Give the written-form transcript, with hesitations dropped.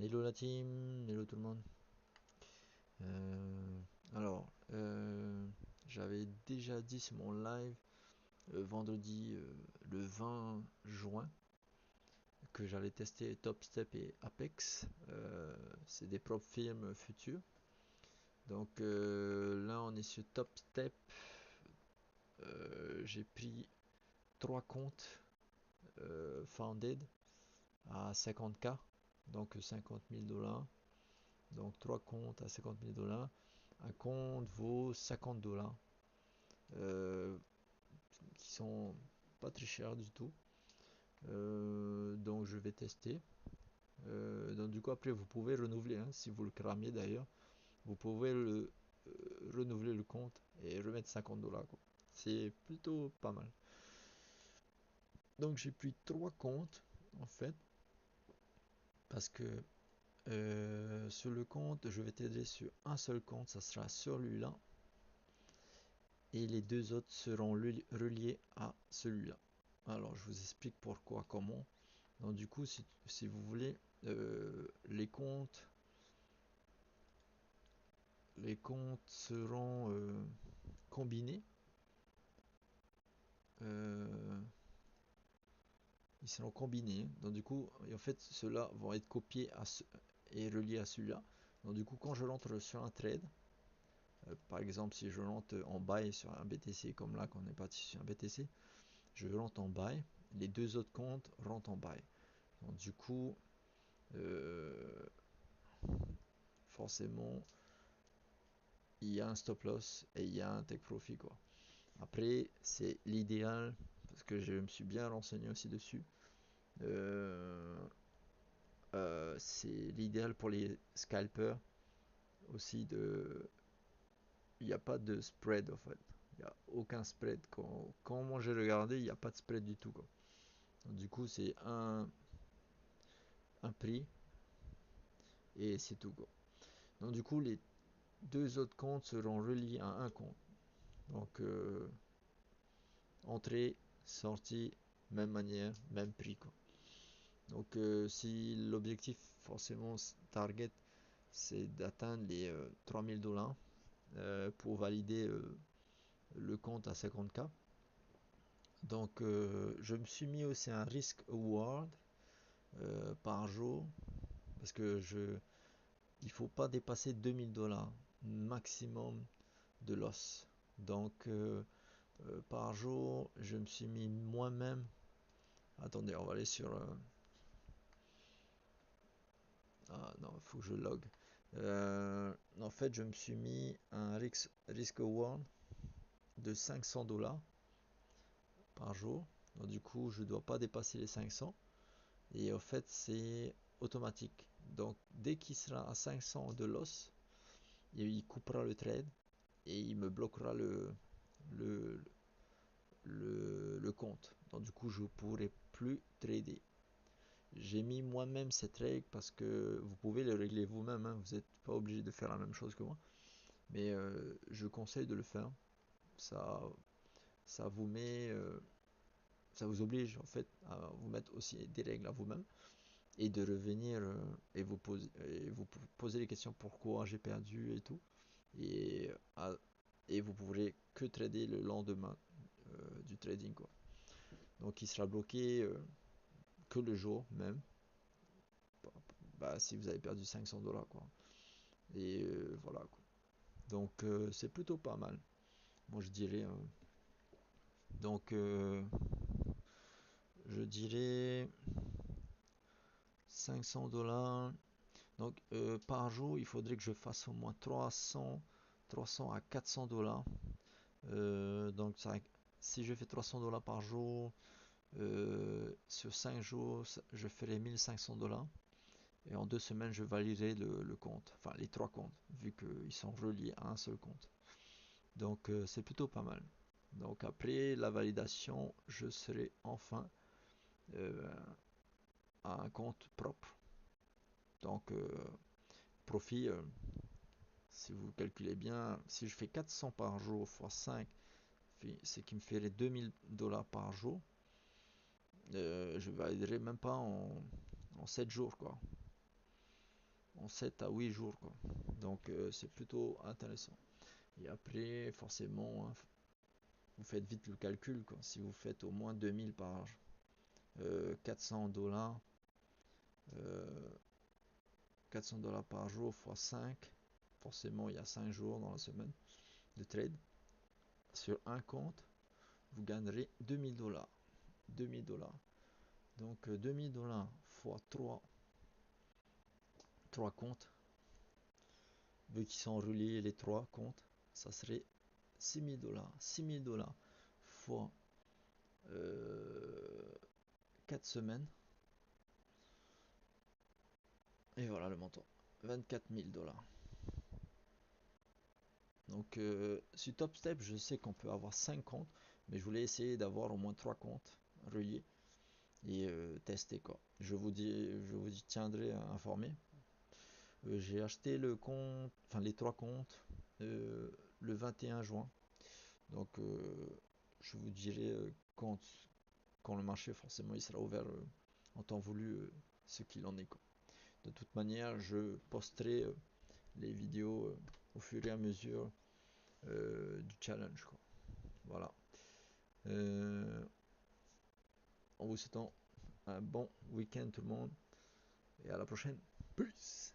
Hello la team, hello tout le monde. Euh, alors, j'avais déjà dit sur mon live vendredi le 20 juin que j'allais tester Top Step et Apex. C'est des propres films futurs. Donc là on est sur Top Step. J'ai pris 3 comptes Founded à 50K, donc 50 000 dollars. Donc 3 comptes à 50 000 dollars. Un compte vaut 50 dollars. Qui sont pas très chers du tout. Donc je vais tester. Donc du coup après vous pouvez renouveler, hein, si vous le cramez d'ailleurs. Vous pouvez renouveler le compte et remettre 50 dollars. C'est plutôt pas mal. Donc j'ai pris 3 comptes en fait. Parce que sur le compte, je vais t'aider sur un seul compte, ça sera celui-là. Et les deux autres seront reliés à celui-là. Alors je vous explique pourquoi, comment. Donc du coup, si vous voulez, les comptes seront combinés. Euh, Ils seront combinés. Donc du coup, en fait, ceux-là vont être copiés et reliés à celui-là. Donc du coup, quand je rentre sur un trade, par exemple, si je rentre en buy sur un BTC, comme là, qu'on est parti sur un BTC, je rentre en buy, les deux autres comptes rentrent en buy. Donc du coup, euh, forcément, il y a un stop loss et il y a un take profit, quoi. Après, c'est l'idéal, parce que je me suis bien renseigné aussi dessus. Euh, c'est l'idéal pour les scalpers aussi de. Il n'y a pas de spread en fait. Il n'y a aucun spread. Quand moi j'ai regardé, il n'y a pas de spread du tout, quoi. Donc, du coup, c'est un prix et c'est tout, quoi. Donc du coup, les deux autres comptes seront reliés à un compte. Donc entrée, sortie, même manière, même prix, quoi. Donc si l'objectif forcément target c'est d'atteindre les 3000 dollars pour valider le compte à 50K. Donc je me suis mis aussi un risk award par jour parce que il faut pas dépasser 2000 dollars maximum de loss. Donc par jour, je me suis mis moi-même. Attendez, on va aller sur. Ah non, il faut que je log. En fait, je me suis mis un risk award de 500 dollars par jour. Donc, du coup, je ne dois pas dépasser les 500. Et en fait, c'est automatique. Donc, dès qu'il sera à 500 de loss, il coupera le trade et il me bloquera le, le compte. Donc, du coup, je ne pourrai plus trader. J'ai mis moi-même cette règle parce que vous pouvez le régler vous-même, hein. Vous n'êtes pas obligé de faire la même chose que moi. Mais je conseille de le faire. Ça, ça vous met, ça vous oblige en fait à vous mettre aussi des règles à vous-même et de revenir et vous poser les questions pourquoi j'ai perdu et tout. Et, et vous pourrez que trader le lendemain du trading, quoi. Donc il sera bloqué que le jour même. Bah, si vous avez perdu 500 dollars, quoi. Et voilà, quoi. Donc c'est plutôt pas mal. Moi je dirais. Donc je dirais 500 dollars. Donc par jour, il faudrait que je fasse au moins 300 à 400 dollars. Donc si je fais 300 dollars par jour, sur 5 jours, je ferai 1500 dollars. Et en 2 semaines, je validerai le compte. Enfin, les 3 comptes, vu qu'ils sont reliés à un seul compte. Donc c'est plutôt pas mal. Donc après la validation, je serai enfin euh, à un compte propre. Donc profit, si vous calculez bien, si je fais 400 par jour x 5, c'est qui me ferait 2000 dollars par jour. Je validerai même pas en 7 jours, quoi. en 7 à 8 jours, quoi. Donc c'est plutôt intéressant. Et après, forcément, hein, vous faites vite le calcul, quoi. Si vous faites au moins 2000 par 400 $, 400 $ par jour fois 5, forcément il y a 5 jours dans la semaine de trade. Sur un compte, vous gagnerez 2000 $. 2000 $. Donc 2000 $ fois 3 comptes, vu qu'ils sont reliés les 3 comptes, ça serait 6000 $. 6000 $ fois 4 semaines. Et voilà le montant. 24 000 $. Donc sur TopStep, je sais qu'on peut avoir 5 comptes, mais je voulais essayer d'avoir au moins 3 comptes reliés et tester quoi. Je vous tiendrai informé. J'ai acheté le compte, enfin les 3 comptes le 21 juin. Donc je vous dirai quand le marché forcément il sera ouvert en temps voulu ce qu'il en est quoi. De toute manière, je posterai les vidéos au fur et à mesure du challenge quoi. Voilà. En vous souhaitant un bon week-end tout le monde et à la prochaine. Peace.